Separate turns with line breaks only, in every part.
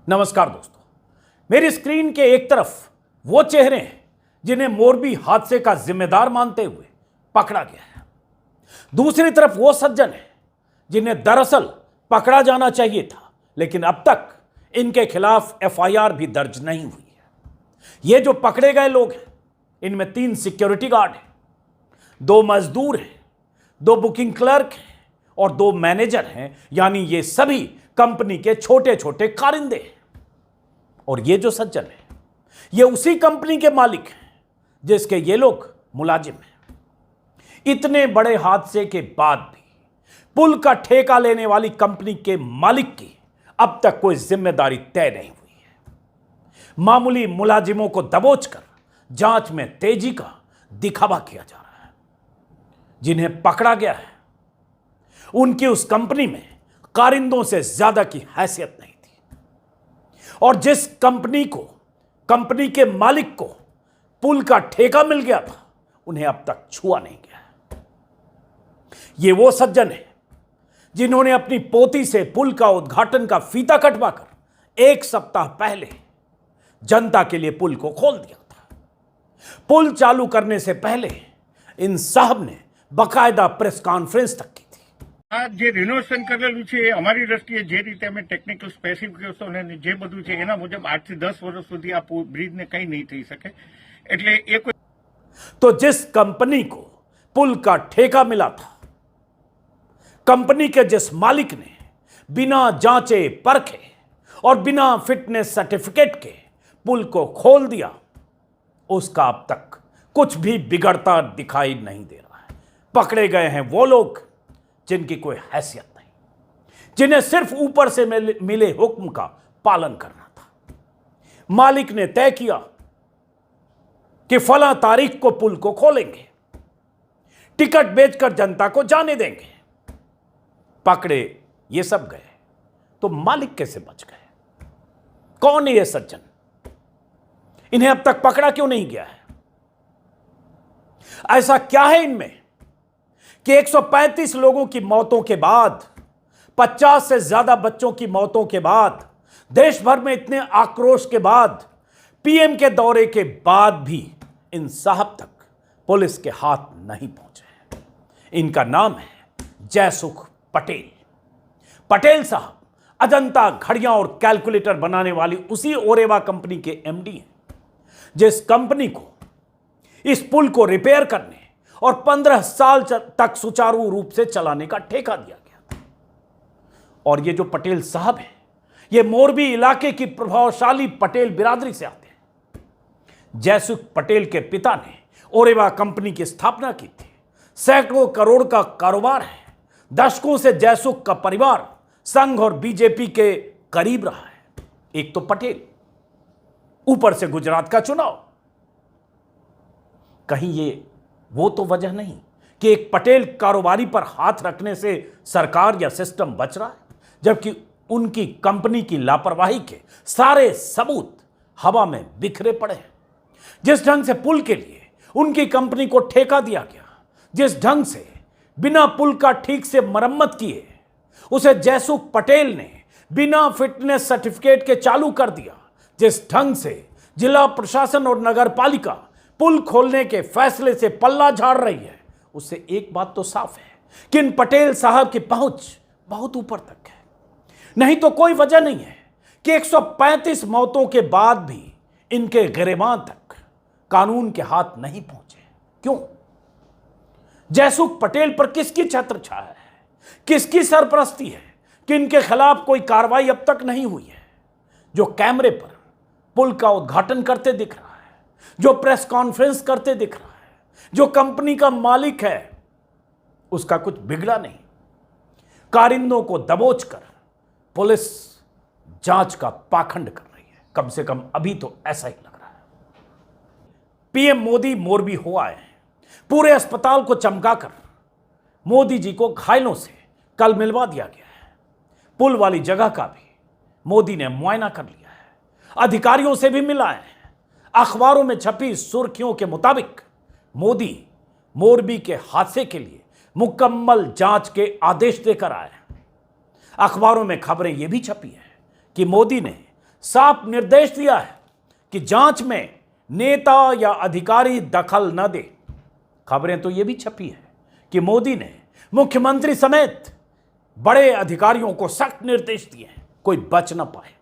नमस्कार दोस्तों, मेरी स्क्रीन के एक तरफ वो चेहरे हैं जिन्हें मोरबी हादसे का जिम्मेदार मानते हुए पकड़ा गया है। दूसरी तरफ वो सज्जन हैं जिन्हें दरअसल पकड़ा जाना चाहिए था, लेकिन अब तक इनके खिलाफ एफआईआर भी दर्ज नहीं हुई है। ये जो पकड़े गए लोग हैं, इनमें 3 सिक्योरिटी गार्ड हैं, 2 मजदूर हैं, 2 बुकिंग क्लर्क हैं और 2 मैनेजर हैं। यानी ये सभी कंपनी के छोटे छोटे कारिंदे हैं। और ये जो सज्जन है, ये उसी कंपनी के मालिक हैं जिसके ये लोग मुलाजिम हैं। इतने बड़े हादसे के बाद भी पुल का ठेका लेने वाली कंपनी के मालिक की अब तक कोई जिम्मेदारी तय नहीं हुई है। मामूली मुलाजिमों को दबोचकर जांच में तेजी का दिखावा किया जा रहा है। जिन्हें पकड़ा गया है, उनकी उस कंपनी में कारिंदों से ज्यादा की हैसियत नहीं थी। और जिस कंपनी के मालिक को पुल का ठेका मिल गया था, उन्हें अब तक छुआ नहीं गया। ये वो सज्जन है जिन्होंने अपनी पोती से पुल का उद्घाटन का फीता कटवाकर 1 सप्ताह पहले जनता के लिए पुल को खोल दिया था। पुल चालू करने से पहले इन साहब ने बकायदा प्रेस कॉन्फ्रेंस तक की थी।
આ જે રિનોવેશન કરેલું છે એ અમારી દ્રષ્ટિએ જે રીતે અમે ટેકનિકલ સ્પેસિફિકેશન અને જે બધું છે એના મુજબ 8 થી 10 વર્ષ સુધી આ બ્રિજને કંઈ નહીં થઈ શકે, એટલે એ કોઈ
तो जिस कंपनी को पुल का ठेका मिला था, कंपनी के जिस मालिक ने बिना जांचे परखे और बिना फिटनेस सर्टिफिकेट के पुल को खोल दिया, उसका अब तक कुछ भी बिगड़ता दिखाई नहीं दे रहा है। पकड़े गए हैं वो लोग जिनकी कोई हैसियत नहीं, जिन्हें सिर्फ ऊपर से मिले हुक्म का पालन करना था। मालिक ने तय किया कि फला तारीख को पुल को खोलेंगे, टिकट बेचकर जनता को जाने देंगे। पकड़े ये सब गए तो मालिक कैसे बच गए? कौन है ये सज्जन? इन्हें अब तक पकड़ा क्यों नहीं गया है? ऐसा क्या है इनमें कि 135 लोगों की मौतों के बाद, 50 से ज्यादा बच्चों की मौतों के बाद, देश भर में इतने आक्रोश के बाद, पीएम के दौरे के बाद भी इन साहब तक पुलिस के हाथ नहीं पहुंचे। इनका नाम है जयसुख पटेल। पटेल साहब अजंता घड़ियां और कैलकुलेटर बनाने वाली उसी ओरेवा कंपनी के एमडी हैं, जिस कंपनी को इस पुल को रिपेयर करने और 15 साल तक सुचारू रूप से चलाने का ठेका दिया गया था। और ये जो पटेल साहब हैं, ये मोरबी इलाके की प्रभावशाली पटेल बिरादरी से आते हैं। जयसुख पटेल के पिता ने ओरेवा कंपनी की स्थापना की थी। सैकड़ों करोड़ का कारोबार है। दशकों से जयसुख का परिवार संघ और बीजेपी के करीब रहा है। एक तो पटेल, ऊपर से गुजरात का चुनाव। कहीं ये वो तो वजह नहीं कि एक पटेल कारोबारी पर हाथ रखने से सरकार या सिस्टम बच रहा है, जबकि उनकी कंपनी की लापरवाही के सारे सबूत हवा में बिखरे पड़े हैं। जिस ढंग से पुल के लिए उनकी कंपनी को ठेका दिया गया, जिस ढंग से बिना पुल का ठीक से मरम्मत किए उसे जयसुख पटेल ने बिना फिटनेस सर्टिफिकेट के चालू कर दिया, जिस ढंग से जिला प्रशासन और नगर पालिका पुल खोलने के फैसले से पल्ला झाड़ रही है, उससे एक बात तो साफ है कि इन पटेल साहब की पहुंच बहुत ऊपर तक है। नहीं तो कोई वजह नहीं है कि 135 मौतों के बाद भी इनके गिरेबान तक कानून के हाथ नहीं पहुंचे। क्यों? जयसुख पटेल पर किसकी छत्र छाया है, किसकी सरपरस्ती है कि इनके खिलाफ कोई कार्रवाई अब तक नहीं हुई है? जो कैमरे पर पुल का उद्घाटन करते दिख रहा है, जो प्रेस कॉन्फ्रेंस करते दिख रहा है, जो कंपनी का मालिक है, उसका कुछ बिगड़ा नहीं। कारिंदों को दबोचकर पुलिस जांच का पाखंड कर रही है। कम से कम अभी तो ऐसा ही लग रहा है। पीएम मोदी मोरबी हो आए हैं। पूरे अस्पताल को चमकाकर मोदी जी को घायलों से कल मिलवा दिया गया है। पुल वाली जगह का भी मोदी ने मुआयना कर लिया है। अधिकारियों से भी मिला है। अखबारों में छपी सुर्खियों के मुताबिक मोदी मोरबी के हादसे के लिए मुकम्मल जांच के आदेश देकर आए हैं। अखबारों में खबरें यह भी छपी है कि मोदी ने साफ निर्देश दिया है कि जांच में नेता या अधिकारी दखल न दे। खबरें तो यह भी छपी है कि मोदी ने मुख्यमंत्री समेत बड़े अधिकारियों को सख्त निर्देश दिए हैं, कोई बच न पाए।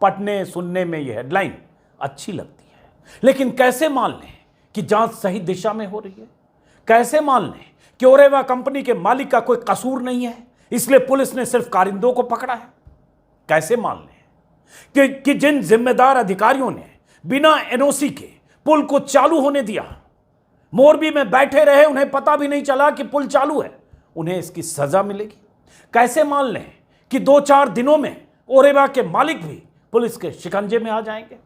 पढ़ने सुनने में यह हेडलाइन अच्छी लगती है, लेकिन कैसे मान लें कि जांच सही दिशा में हो रही है? कैसे मान लें कि ओरेवा कंपनी के मालिक का कोई कसूर नहीं है, इसलिए पुलिस ने सिर्फ कारिंदों को पकड़ा है? कैसे मान लें कि जिन जिम्मेदार अधिकारियों ने बिना एनओसी के पुल को चालू होने दिया, मोरबी में बैठे रहे, उन्हें पता भी नहीं चला कि पुल चालू है, उन्हें इसकी सजा मिलेगी? कैसे मान लें कि 2-4 दिनों में ओरेवा के मालिक भी पुलिस के शिकंजे में आ जाएंगे?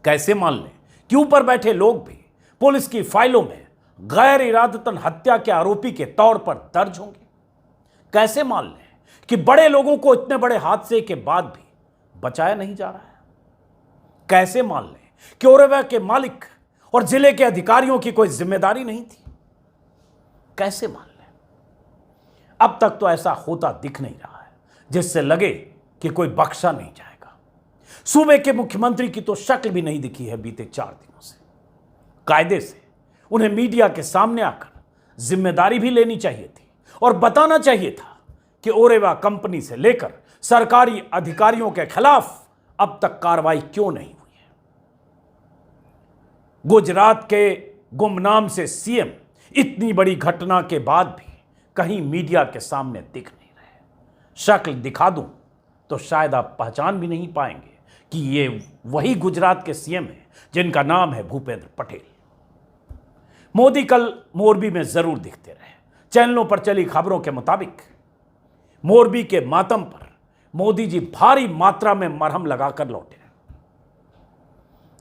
कैसे मान लें कि ऊपर बैठे लोग भी पुलिस की फाइलों में गैर इरादतन हत्या के आरोपी के तौर पर दर्ज होंगे? कैसे मान लें कि बड़े लोगों को इतने बड़े हादसे के बाद भी बचाया नहीं जा रहा है? कैसे मान लें कि ओरेवा के मालिक और जिले के अधिकारियों की कोई जिम्मेदारी नहीं थी? कैसे मान लें? अब तक तो ऐसा होता दिख नहीं रहा है जिससे लगे कि कोई बख्शा नहीं जाएगा। सूबे के मुख्यमंत्री की तो शक्ल भी नहीं दिखी है बीते 4 दिनों से। कायदे से उन्हें मीडिया के सामने आकर जिम्मेदारी भी लेनी चाहिए थी और बताना चाहिए था कि ओरेवा कंपनी से लेकर सरकारी अधिकारियों के खिलाफ अब तक कार्रवाई क्यों नहीं हुई है। गुजरात के गुमनाम से सीएम इतनी बड़ी घटना के बाद भी कहीं मीडिया के सामने दिख नहीं रहे। शक्ल दिखा दूं तो शायद आप पहचान भी नहीं पाएंगे कि ये वही गुजरात के सीएम हैं जिनका नाम है भूपेंद्र पटेल। मोदी कल मोरबी में जरूर दिखते रहे। चैनलों पर चली खबरों के मुताबिक मोरबी के मातम पर मोदी जी भारी मात्रा में मरहम लगाकर लौटे,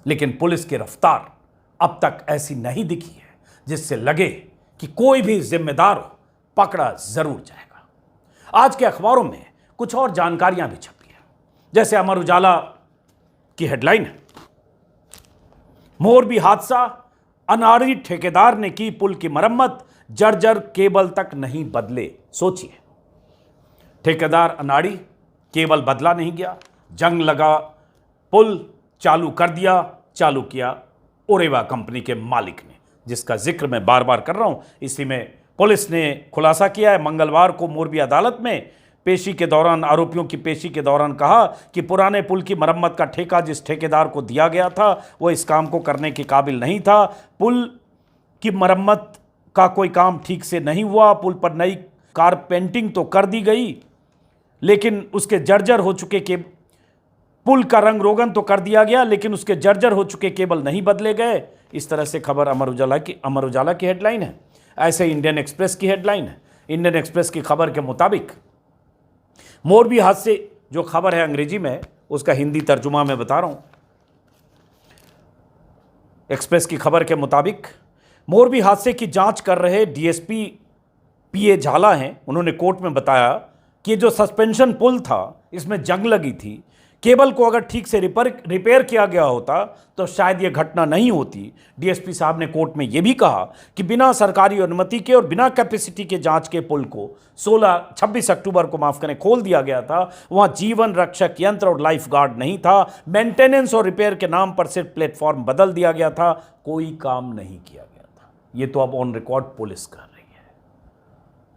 लेकिन पुलिस की रफ्तार अब तक ऐसी नहीं दिखी है जिससे लगे कि कोई भी जिम्मेदार हो पकड़ा जरूर जाएगा। आज के अखबारों में कुछ और जानकारियां भी छपी हैं, जैसे अमर उजाला की हेडलाइन है, मोरबी हादसा, अनाड़ी ठेकेदार ने की पुल की मरम्मत, जर्जर केबल तक नहीं बदले। सोचिए, ठेकेदार अनाड़ी, केबल बदला नहीं गया, जंग लगा, पुल चालू कर दिया, चालू किया ओरेवा कंपनी के मालिक ने, जिसका जिक्र मैं बार बार कर रहा हूं। इसी में पुलिस ने खुलासा किया है। मंगलवार को मोरबी अदालत में पेशी के दौरान, आरोपियों की पेशी के दौरान कहा कि पुराने पुल की मरम्मत का ठेका जिस ठेकेदार को दिया गया था वो इस काम को करने के काबिल नहीं था। पुल की मरम्मत का कोई काम ठीक से नहीं हुआ। पुल पर नई कारपेंटिंग तो कर दी गई, लेकिन उसके जर्जर हो चुके के पुल का रंग रोगन तो कर दिया गया, लेकिन उसके जर्जर हो चुके केबल नहीं बदले गए। इस तरह से खबर अमर उजाला की हेडलाइन है। ऐसे इंडियन एक्सप्रेस की हेडलाइन है। इंडियन एक्सप्रेस की खबर के मुताबिक मोरबी हादसे, जो खबर है अंग्रेजी में, उसका हिंदी तर्जुमा मैं बता रहा हूं। एक्सप्रेस की खबर के मुताबिक मोरबी हादसे की जांच कर रहे डीएसपी पीए झाला हैं। उन्होंने कोर्ट में बताया कि जो सस्पेंशन पुल था इसमें जंग लगी थी, केबल को अगर ठीक से रिपेयर किया गया होता तो शायद यह घटना नहीं होती। डीएसपी साहब ने कोर्ट में यह भी कहा कि बिना सरकारी अनुमति के और बिना कैपेसिटी के जांच के पुल को 26 अक्टूबर को खोल दिया गया था। वहां जीवन रक्षक यंत्र और लाइफ गार्ड नहीं था। मेंटेनेंस और रिपेयर के नाम पर सिर्फ प्लेटफॉर्म बदल दिया गया था, कोई काम नहीं किया गया था। ये तो अब ऑन रिकॉर्ड पुलिस कर रही है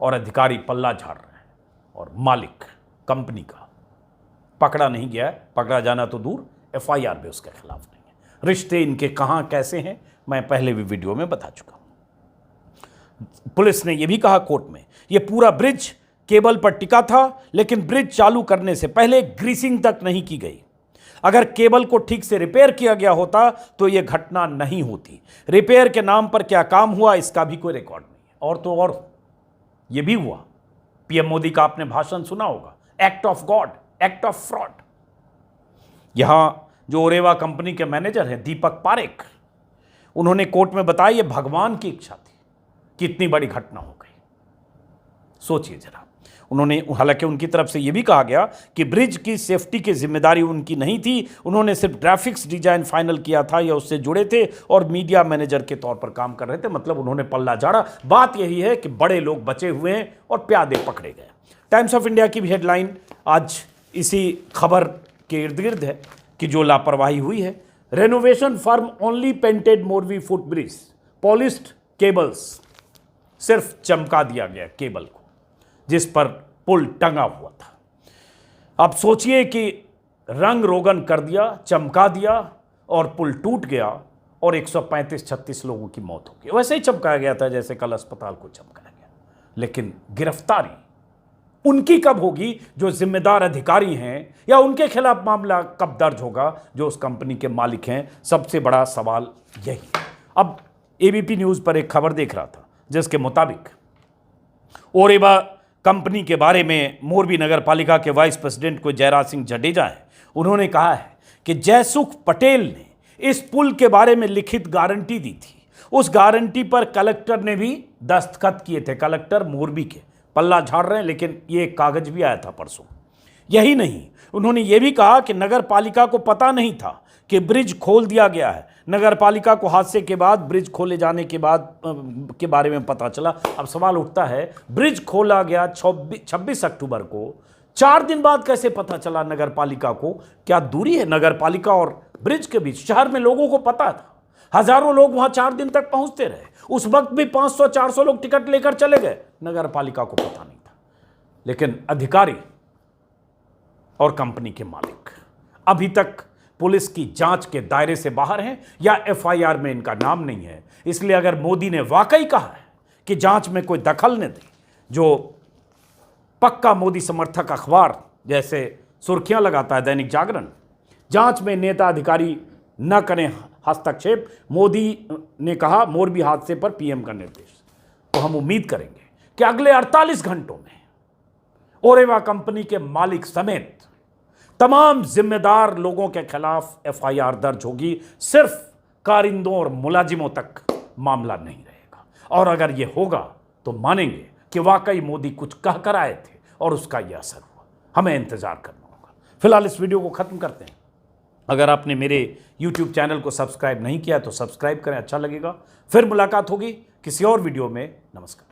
और अधिकारी पल्ला झाड़ रहे हैं और मालिक कंपनी का पकड़ा नहीं गया है। पकड़ा जाना तो दूर, एफआईआर भी उसके खिलाफ नहीं है। रिश्ते इनके कहां कैसे हैं मैं पहले भी वीडियो में बता चुका हूं। पुलिस ने यह भी कहा कोर्ट में, यह पूरा ब्रिज केबल पर टिका था, लेकिन ब्रिज चालू करने से पहले ग्रीसिंग तक नहीं की गई। अगर केबल को ठीक से रिपेयर किया गया होता तो यह घटना नहीं होती। रिपेयर के नाम पर क्या काम हुआ इसका भी कोई रिकॉर्ड नहीं है। और तो और यह भी हुआ, पीएम मोदी का आपने भाषण सुना होगा, act of God, act of fraud. यहां जो ओरेवा कंपनी के मैनेजर हैं दीपक पारेख, उन्होंने कोर्ट में बताया यह भगवान की इच्छा थी कि इतनी बड़ी घटना हो गई। सोचिए जरा। उन्होंने, हालांकि उनकी तरफ से यह भी कहा गया कि ब्रिज की सेफ्टी की जिम्मेदारी उनकी नहीं थी, उन्होंने सिर्फ ग्राफिक्स डिजाइन फाइनल किया था या उससे जुड़े थे और मीडिया मैनेजर के तौर पर काम कर रहे थे। मतलब उन्होंने पल्ला झाड़ा। बात यही है कि बड़े लोग बचे हुए हैं और प्यादे पकड़े गए। टाइम्स ऑफ इंडिया की भी हेडलाइन आज इसी खबर के इर्द गिर्द है कि जो लापरवाही हुई है। Renovation firm only painted Morbi foot bridge, polished cables, सिर्फ चमका दिया गया केबल को जिस पर पुल टंगा हुआ था। अब सोचिए कि रंग रोगन कर दिया, चमका दिया और पुल टूट गया और 135-36 लोगों की मौत हो गई। वैसे ही चमकाया गया था जैसे कल अस्पताल को चमकाया गया। लेकिन गिरफ्तारी उनकी कब होगी जो जिम्मेदार अधिकारी हैं, या उनके खिलाफ मामला कब दर्ज होगा जो उस कंपनी के मालिक हैं? सबसे बड़ा सवाल यही। अब एबीपी न्यूज पर एक खबर देख रहा था जिसके मुताबिक ओरेवा कंपनी के बारे में मोरबी नगर पालिका के वाइस प्रेसिडेंट को जयराज सिंह जडेजा है, उन्होंने कहा है कि जयसुख पटेल ने इस पुल के बारे में लिखित गारंटी दी थी। उस गारंटी पर कलेक्टर ने भी दस्तखत किए थे। कलेक्टर मोरबी के पल्ला झाड़ रहे हैं, लेकिन ये कागज भी आया था परसों। यही नहीं, उन्होंने ये भी कहा कि नगर पालिका को पता नहीं था कि ब्रिज खोल दिया गया है। नगर पालिका को हादसे के बाद ब्रिज खोले जाने के बाद के बारे में पता चला। अब सवाल उठता है, ब्रिज खोला गया 26 अक्टूबर को, 4 दिन बाद कैसे पता चला नगर पालिका को? क्या दूरी है नगर पालिका और ब्रिज के बीच? शहर में लोगों को पता था, हजारों लोग वहां 4 दिन तक पहुंचते रहे। उस वक्त भी 500-400 लोग टिकट लेकर चले गए, नगर पालिका को पता नहीं था। लेकिन अधिकारी और कंपनी के मालिक अभी तक पुलिस की जांच के दायरे से बाहर हैं या एफआईआर में इनका नाम नहीं है। इसलिए अगर मोदी ने वाकई कहा है कि जांच में कोई दखल न दे, जो पक्का मोदी समर्थक अखबार जैसे सुर्खियां लगाता है दैनिक जागरण, जांच में नेता अधिकारी न करें हस्तक्षेप, मोदी ने कहा मोरबी हादसे पर पीएम का निर्देश, तो हम उम्मीद करेंगे कि अगले 48 घंटों में ओरेवा कंपनी के मालिक समेत तमाम जिम्मेदार लोगों के खिलाफ एफआईआर दर्ज होगी। सिर्फ कारिंदों और मुलाजिमों तक मामला नहीं रहेगा। और अगर यह होगा तो मानेंगे कि वाकई मोदी कुछ कहकर आए थे और उसका यह असर हुआ। हमें इंतजार करना होगा। फिलहाल इस वीडियो को खत्म करते हैं। अगर आपने मेरे YouTube चैनल को सब्सक्राइब नहीं किया तो सब्सक्राइब करें, अच्छा लगेगा। फिर मुलाकात होगी किसी और वीडियो में। नमस्कार।